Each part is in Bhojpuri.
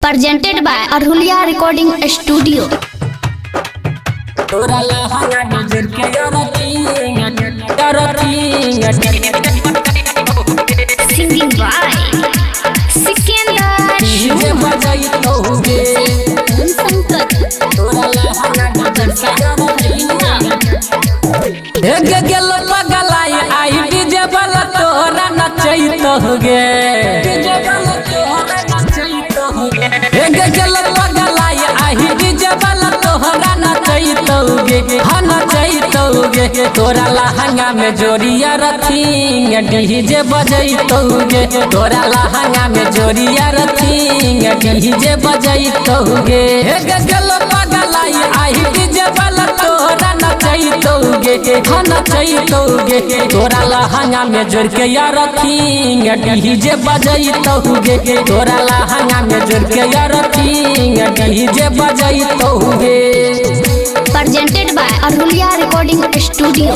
Presented by Arhulia Recording Studio. Singing by Sikandar तोरा लहंगा में जोड़िया रथिंग डीजे बजैतौगे तोरा लहंगा में जोड़िया रथिंग डीजे बजैतौगे गल पगलाई आई डीजे वाला तोरा नचैतौगे नचैतौगे तोरा लहंगा में जोड़ के यार रथिंग डीजे बजैतौगे तोरा लहंगा में जोड़ के यार रथिंग DJ बजैतौगे। Presented by Arhulia Recording Studio.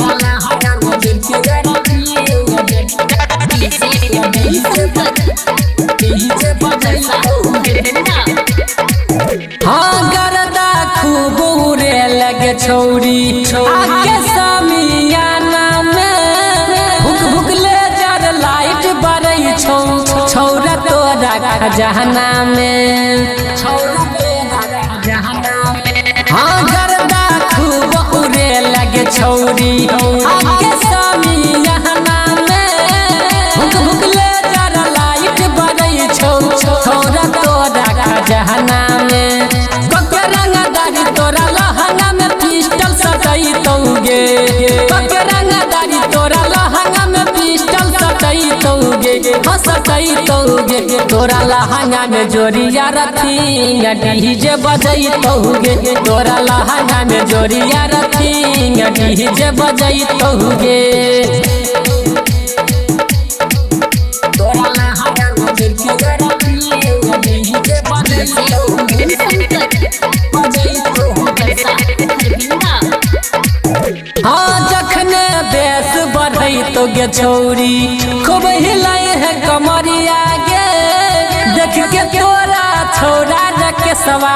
हाँ गरदा खूब उड़े लगे छौरी आगे समियाना में भुक भुक ले जर लाइट बरई छौरा तोरा खजाना में हाँ गरदा खूब उड़े लगे छौरी आगे समियाना में भुक भुक ले जर लाइट बरई छौरा तोरा खजाना में कके रंगदारी तोरा लहंगा में पिस्टल सटैतौगे कके रंगदारी तोरा लहंगा में पिस्टल सटैतौगे सटैतौगे तोरा लहंगा में जोड़िया रथिंग डीजे बजैतौगे तोरा लहंगा में जोड़िया रथिंग डीजे बजैतौगे। तोरा लहंगा में जोड़िया हाँ जखने बेस बढ़ैतौगे छौरी खूब हिलाई है कमरिया गे देख के तोरा छौरा रखे सवा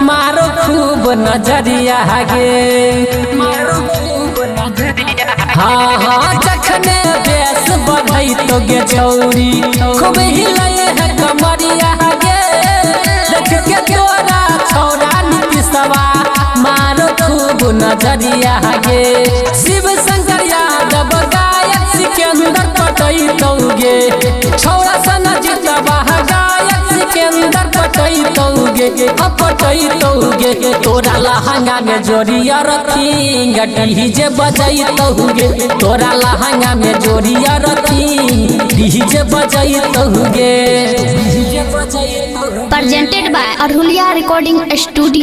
मारो खूब नजरिया गे हाँ हाँ जखने बेस बढ़ैतौगे छौरी खूब हिलाई है कमरिया गे देख के तोरा छौरा निपिसवा मारो खूब नजरिया गे शिव शंकर यादव गायक सिकंदर पटैतौगे छौरा सन जितवा गायक सिकंदर पटैतौगे पटैतौगे तोरा लहंगा में जोड़िया रथिंग डीजे बजैतौगे तोरा लहंगा में जोड़िया रथिंग DJ बजैतौगे। Presented by Arhulia Recording Studio.